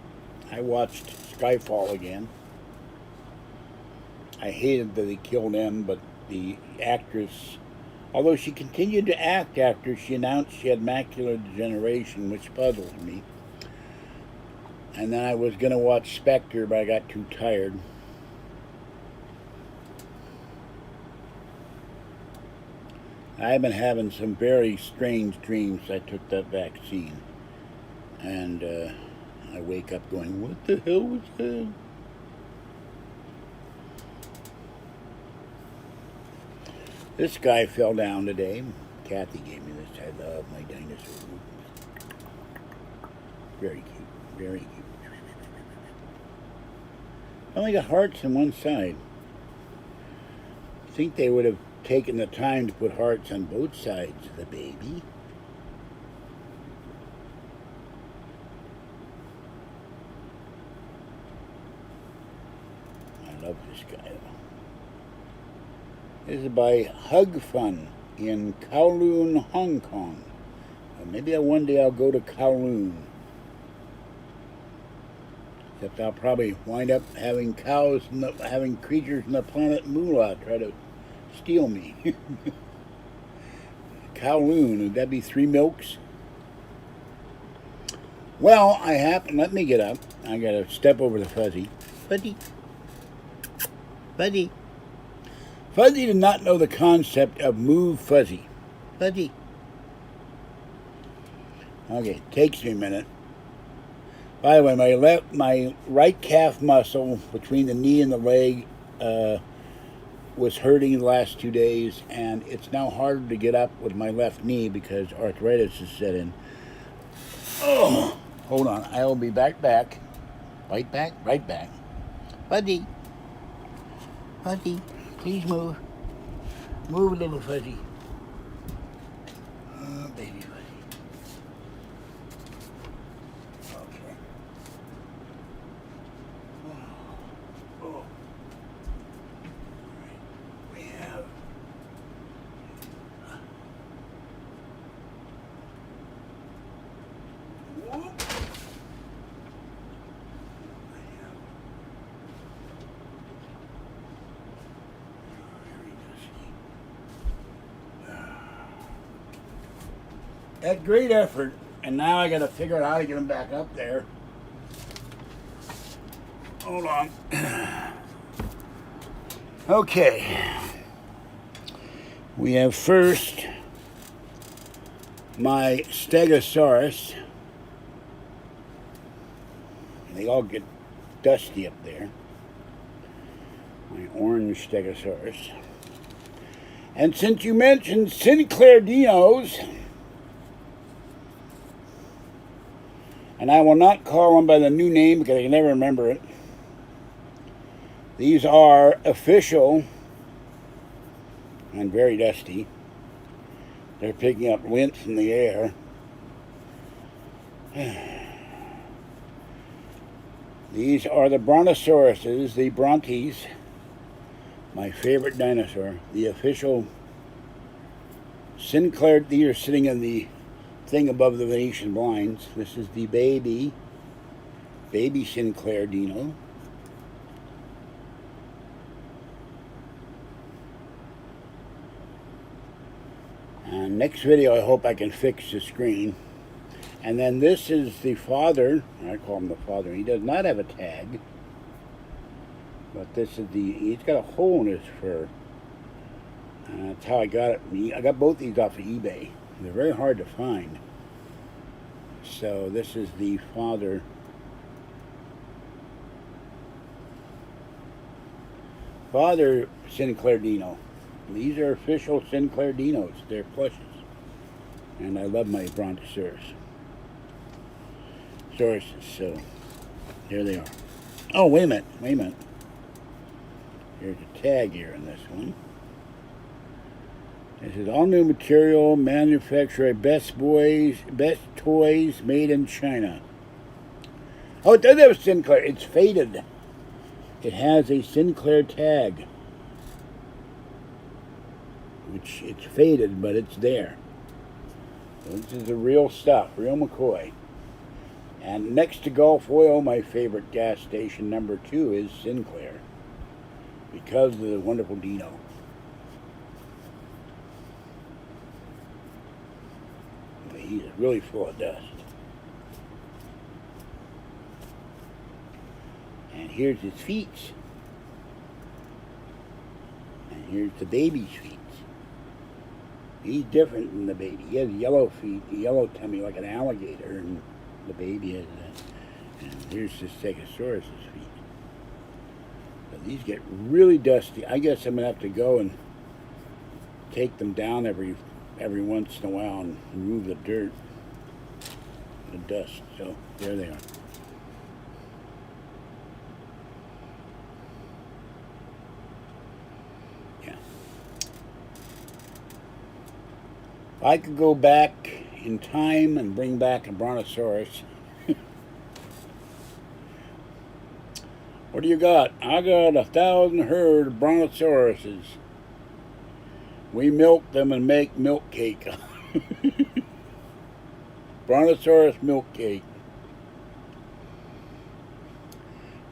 I watched Skyfall again. I hated that they killed him, but the actress, although she continued to act after she announced she had macular degeneration, which puzzled me. And then I was going to watch Spectre, but I got too tired. I've been having some very strange dreams. I took that vaccine. And I wake up going, what the hell was that? This guy fell down today. Kathy gave me this. I love my dinosaur. Very cute. Very cute. Only got hearts on one side. I think they would have taken the time to put hearts on both sides of the baby. I love this guy. This is by Hug Fun in Kowloon, Hong Kong. Maybe one day I'll go to Kowloon. Except I'll probably wind up having having creatures in the planet Moolah try to steal me. Kowloon, would that be 3 milks? Well, let me get up. I gotta step over the fuzzy. Fuzzy. Fuzzy. Fuzzy did not know the concept of move Fuzzy. Fuzzy. Okay, takes me a minute. By the way, my right calf muscle between the knee and the leg was hurting the last 2 days, and it's now harder to get up with my left knee because arthritis has set in. Oh, hold on, I will be back. Right back. Fuzzy. Fuzzy. Please move. Move a little, Fuzzy. Baby Fuzzy. Okay. Oh. We have... Whoop. At great effort, and now I gotta figure out how to get him back up there. Hold on. Okay. We have first my Stegosaurus. They all get dusty up there. My orange Stegosaurus. And since you mentioned Sinclair dinos, and I will not call them by the new name because I can never remember it. These are official and very dusty. They're picking up lint from the air. These are the Brontosauruses, the Brontes, my favorite dinosaur, the official Sinclair. These are sitting in the thing above the Venetian blinds. This is the baby Sinclair dino. And next video I hope I can fix the screen. And then this is the father. I call him the father. He does not have a tag. But this is he's got a hole in his fur. And that's how I got it. I got both these off of eBay. They're very hard to find. So this is the father. Father Sinclair dino. These are official Sinclair dinos. They're plushes. And I love my Brontosaurus. So here they are. Oh, wait a minute. There's a tag here in this one. This is all new material, manufactured Best Toys, made in China. Oh, it does have a Sinclair. It's faded. It has a Sinclair tag. Which it's faded, but it's there. So this is the real stuff, real McCoy. And next to Gulf Oil, my favorite gas station, number 2, is Sinclair. Because of the wonderful dino. He's really full of dust. And here's his feet. And here's the baby's feet. He's different than the baby. He has yellow feet, yellow tummy like an alligator, and the baby has that. And here's the Stegosaurus' feet. But these get really dusty. I guess I'm gonna have to go and take them down every once in a while and remove the dirt, the dust. So there they are. Yeah. If I could go back in time and bring back a Brontosaurus. What do you got? I got 1,000 herd of Brontosauruses. We milk them and make milk cake. Brontosaurus milk cake.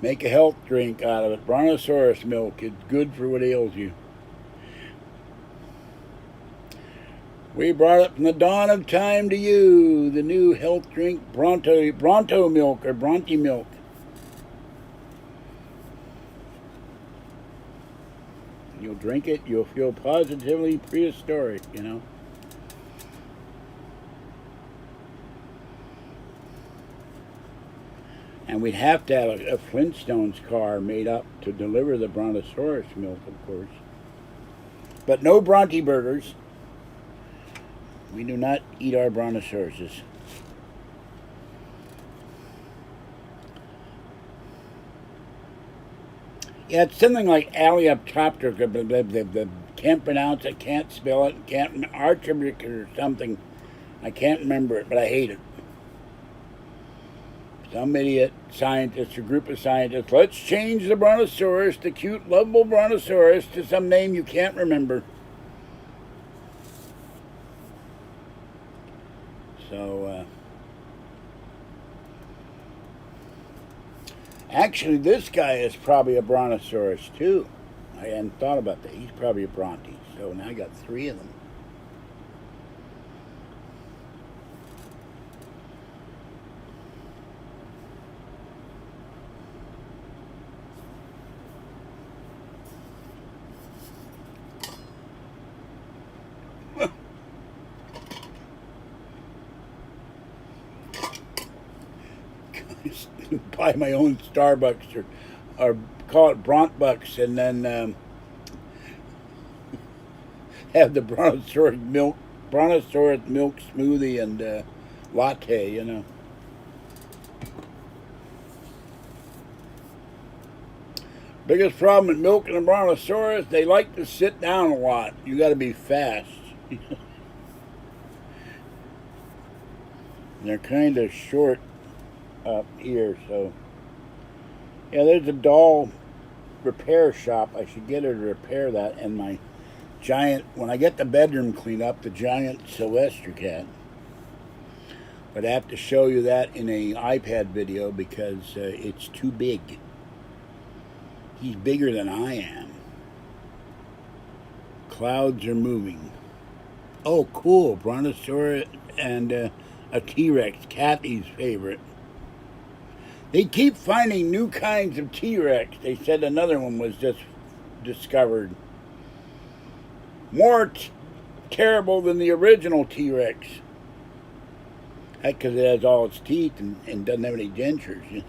Make a health drink out of it. Brontosaurus milk. It's good for what ails you. We brought it from the dawn of time to you. The new health drink, Bronto milk or Bronte milk. drink it, you'll feel positively prehistoric, you know. And we'd have to have a Flintstones car made up to deliver the Brontosaurus milk, of course. But no Bronte burgers. We do not eat our Brontosauruses. Yeah, it's something like Aleoptopter. Can't pronounce it, can't spell it, can't Archibric or something. I can't remember it, but I hate it. Some idiot scientist or group of scientists, let's change the Brontosaurus, the cute, lovable Brontosaurus, to some name you can't remember. So, actually, this guy is probably a Brontosaurus, too. I hadn't thought about that. He's probably a Bronte. So now I got 3 of them. Buy my own Starbucks or call it Brontbucks, and then have the Brontosaurus milk smoothie and latte, you know. Biggest problem with milk and the Brontosaurus, they like to sit down a lot. You got to be fast. They're kind of short up here, so yeah, there's a doll repair shop. I should get her to repair that, and my giant, when I get the bedroom cleaned up, the giant Sylvester cat. But I have to show you that in a iPad video because it's too big. He's bigger than I am. Clouds are moving. Oh, cool. Brontosaurus and a T-Rex, Kathy's favorite. They keep finding new kinds of T-Rex. They said another one was just discovered. More terrible than the original T-Rex. That's because it has all its teeth and doesn't have any dentures.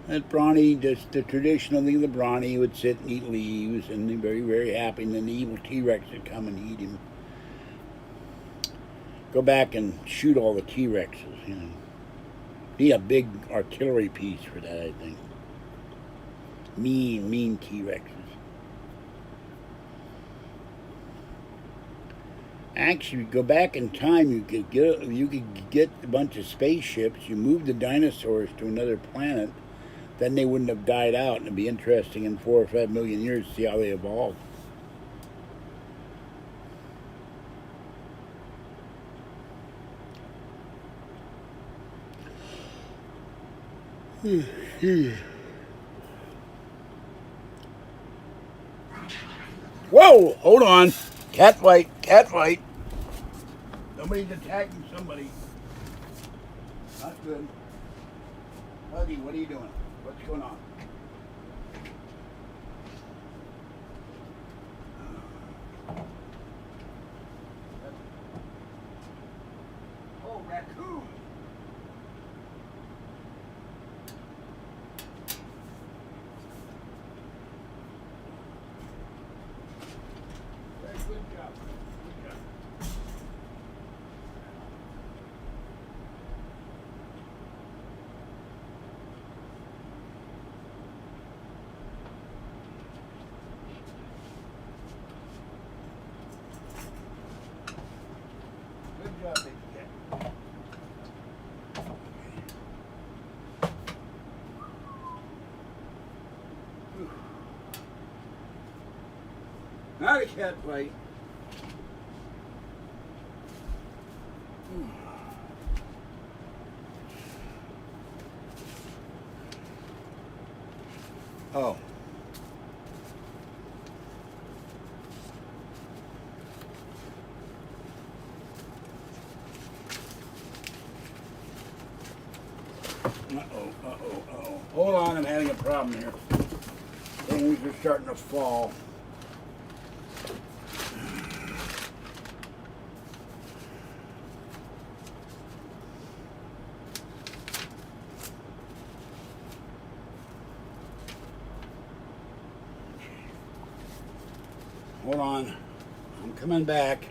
That Bronte, just the traditional thing, the Bronte would sit and eat leaves and be very, very happy, and then the evil T-Rex would come and eat him. Go back and shoot all the T-Rexes, you know. Need a big artillery piece for that, I think. Mean T-Rexes. Actually, go back in time, you could get a bunch of spaceships, you move the dinosaurs to another planet, then they wouldn't have died out, and it'd be interesting in 4 or 5 million years to see how they evolved. Whoa! Hold on. Cat fight. Somebody's attacking somebody. Not good. Buddy, what are you doing? What's going on? Oh, raccoon. Good job. Good job, big cat. Not a cat fight. Oh. Uh-oh. Hold on, I'm having a problem here. Leaves are starting to fall. Hold on. I'm coming back.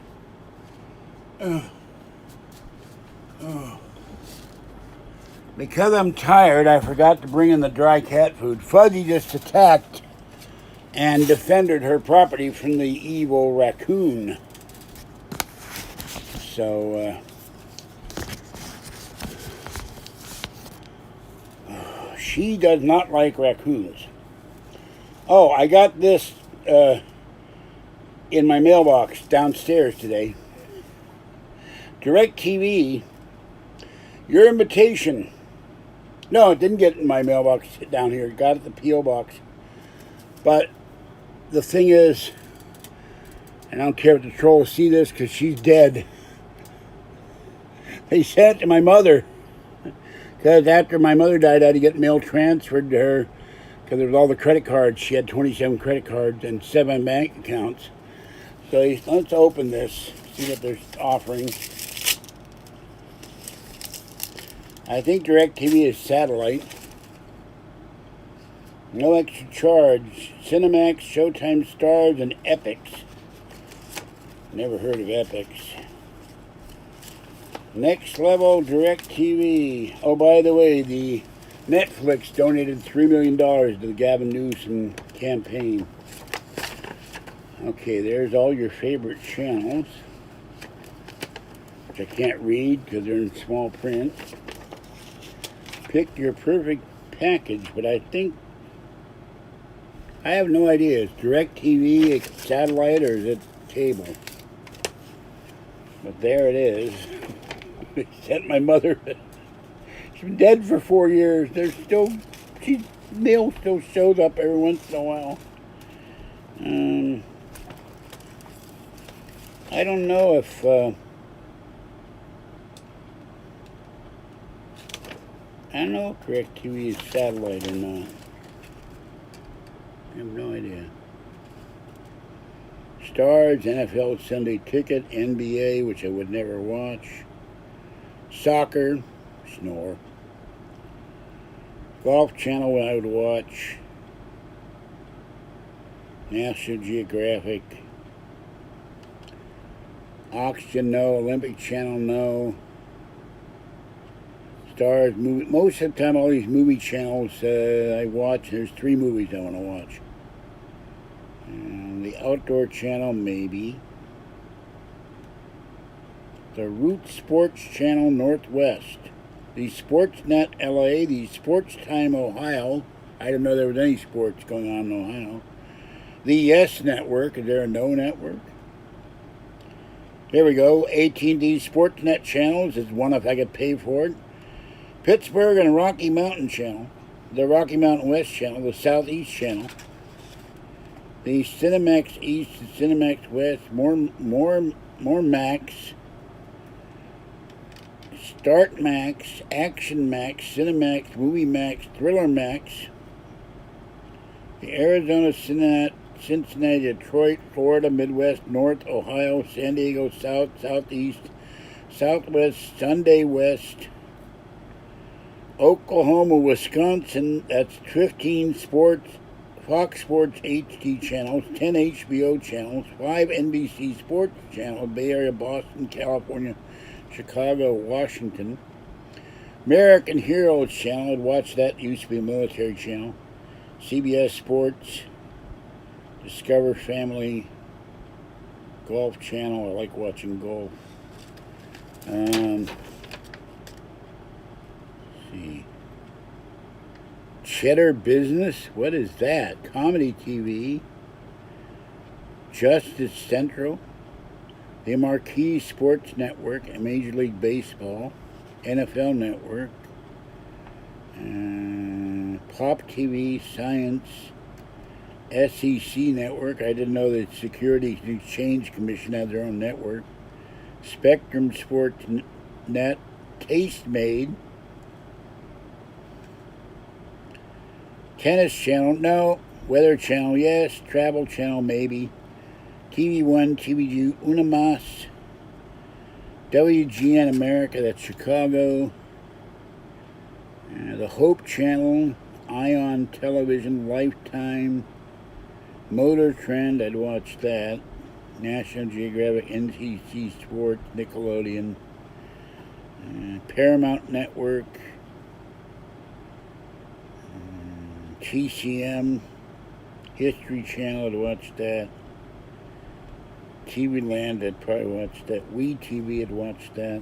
Because I'm tired, I forgot to bring in the dry cat food. Fuzzy just attacked and defended her property from the evil raccoon. So, she does not like raccoons. Oh, I got this in my mailbox downstairs today. DirecTV, your invitation. No, it didn't get in my mailbox down here. It got at the P.O. box. But the thing is, and I don't care if the trolls see this because she's dead. They sent it to my mother. Because after my mother died, I had to get mail transferred to her. Because there was all the credit cards. She had 27 credit cards and 7 bank accounts. So let's open this, see what they're offering. I think DirecTV is satellite. No extra charge. Cinemax, Showtime, Stars, and Epix. Never heard of Epix. Next Level DirecTV. Oh, by the way, the Netflix donated $3 million to the Gavin Newsom campaign. Okay, there's all your favorite channels, which I can't read because they're in small print. Pick your perfect package, but I think, I have no idea. Is DirecTV a satellite or is it cable? But there it is. They sent my mother. She's been dead for 4 years. Mail still shows up every once in a while. I don't know if DirecTV is satellite or not. I have no idea. Stars, NFL Sunday Ticket, NBA, which I would never watch. Soccer, snore. Golf Channel, I would watch. National Geographic. Oxygen, no. Olympic Channel, no. Stars, movie. Most of the time, all these movie channels I watch, there's 3 movies I want to watch. And the Outdoor Channel, maybe. The Root Sports Channel Northwest. The Sportsnet LA, the Sports Time Ohio. I didn't know there was any sports going on in Ohio. The Yes Network. Is there a No Network? Here we go. AT&T Sportsnet channels is one if I could pay for it. Pittsburgh and Rocky Mountain Channel. The Rocky Mountain West Channel. The Southeast Channel. The Cinemax East and Cinemax West. More Max. Start Max. Action Max. Cinemax. Movie Max. Thriller Max. The Arizona, Cincinnati, Detroit, Florida, Midwest, North, Ohio, San Diego, South, Southeast, Southwest, Sunday West, Oklahoma, Wisconsin. That's 15 sports, Fox Sports HD channels, 10 HBO channels, 5 NBC Sports channels, Bay Area, Boston, California, Chicago, Washington. American Heroes channel, I'd watch that, used to be a military channel. CBS Sports, Discover Family, Golf Channel. I like watching golf. See. Cheddar Business. What is that? Comedy TV. Justice Central. The Marquee Sports Network and Major League Baseball. NFL Network. Pop TV, Science, SEC Network. I didn't know the Securities and Exchange Commission had their own network. Spectrum Sports Net, Tastemade, Tennis Channel. No, Weather Channel, yes. Travel Channel, maybe. TV1, TV2, Una Mas. WGN America, that's Chicago. The Hope Channel, Ion Television, Lifetime, Motor Trend, I'd watch that. National Geographic, NBC Sports, Nickelodeon, Paramount Network, TCM, History Channel, I'd watch that. TV Land, I'd probably watch that. WeTV, I'd watch that.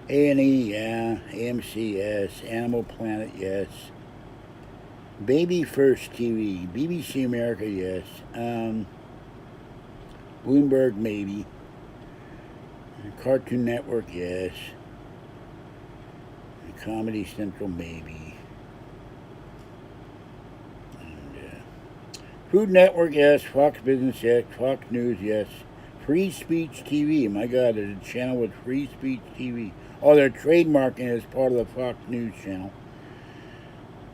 A&E, yeah. AMC, yes. Animal Planet, yes. Baby First TV. BBC America, yes. Bloomberg, maybe. Cartoon Network, yes. Comedy Central, maybe. And, Food Network, yes. Fox Business, yes. Fox News, yes. Free Speech TV. My God, there's a channel with Free Speech TV. Oh, they're trademarking as part of the Fox News channel.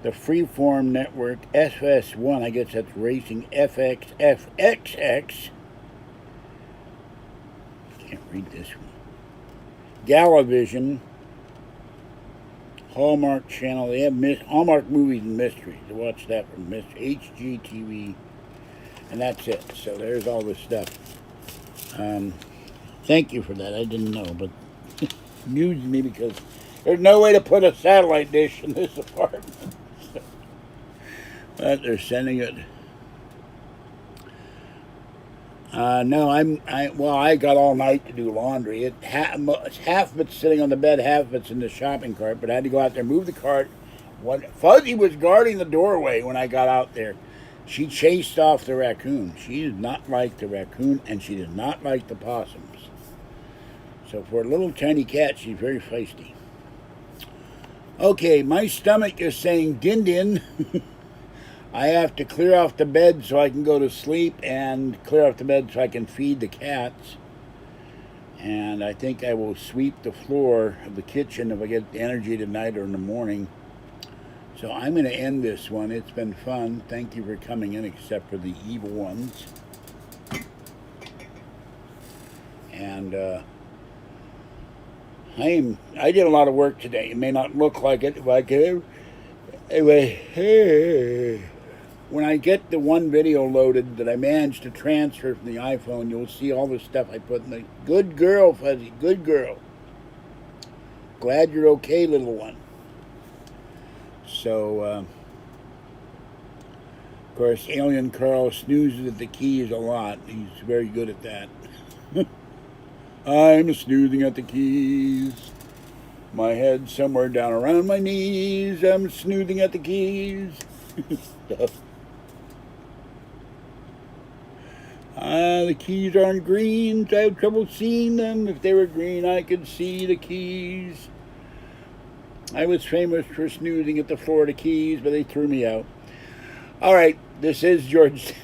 The Freeform Network, FS1, I guess that's Racing, FX, FXX. Can't read this one. Galavision, Hallmark Channel. They have Hallmark Movies and Mysteries. I watch that from HGTV. And that's it. So there's all this stuff. Thank you for that. I didn't know, but amused me because there's no way to put a satellite dish in this apartment. But they're sending it. No, I got all night to do laundry. Half of it's sitting on the bed, half of it's in the shopping cart. But I had to go out there and move the cart. Fuzzy was guarding the doorway when I got out there. She chased off the raccoon. She did not like the raccoon, and she did not like the possums. So for a little tiny cat, she's very feisty. Okay, my stomach is saying din din. I have to clear off the bed so I can go to sleep and clear off the bed so I can feed the cats. And I think I will sweep the floor of the kitchen if I get the energy tonight or in the morning. So I'm going to end this one. It's been fun. Thank you for coming in, except for the evil ones. And I did a lot of work today. It may not look like it if I could. Anyway, when I get the one video loaded that I managed to transfer from the iPhone, you'll see all the stuff I put in the... Good girl, Fuzzy. Good girl. Glad you're okay, little one. So, of course, Alien Carl snoozes at the keys a lot. He's very good at that. I'm snoozing at the keys. My head somewhere down around my knees. I'm snoozing at the keys. The keys aren't green. I have trouble seeing them. If they were green, I could see the keys. I was famous for snoozing at the Florida Keys, but they threw me out. All right, this is George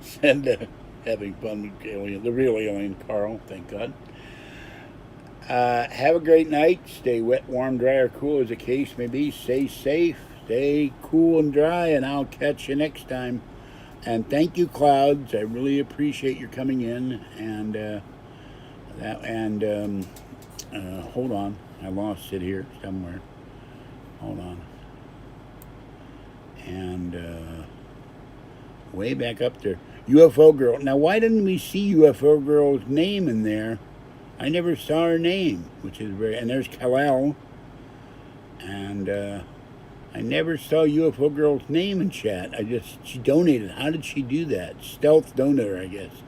Senda having fun with the real Alien Carl, thank God. Have a great night. Stay wet, warm, dry, or cool as the case may be. Stay safe, stay cool and dry, and I'll catch you next time. And thank you, Clouds. I really appreciate your coming in. And hold on, I lost it here somewhere. Hold on. And way back up there, UFO Girl. Now, why didn't we see UFO Girl's name in there? I never saw her name, which is very... And there's Kal-El. And I never saw UFO Girl's name in chat. She donated. How did she do that? Stealth donor, I guess.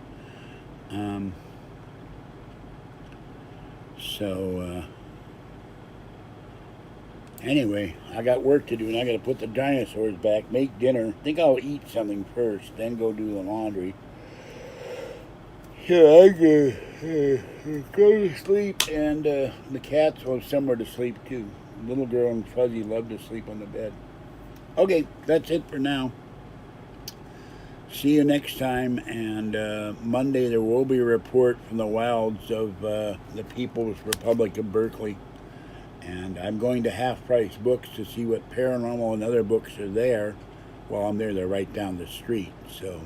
Anyway, I got work to do, and I got to put the dinosaurs back, make dinner. I think I'll eat something first, then go do the laundry. Yeah, I go to sleep, and the cats will have somewhere to sleep, too. Little girl and Fuzzy love to sleep on the bed. Okay, that's it for now. See you next time, and Monday there will be a report from the wilds of the People's Republic of Berkeley. And I'm going to Half Price Books to see what paranormal and other books are there. while I'm there, they're right down the street. So,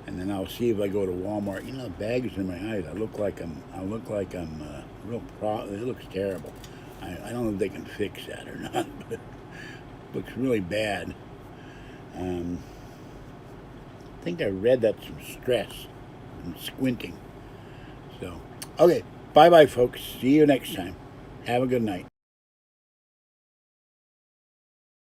and then I'll see if I go to Walmart. You know, bags in my eyes. I look like I'm it looks terrible. I don't know if they can fix that or not, but it looks really bad. I think I read that's some stress and squinting. So, okay, bye-bye, folks. See you next time. Have a good night.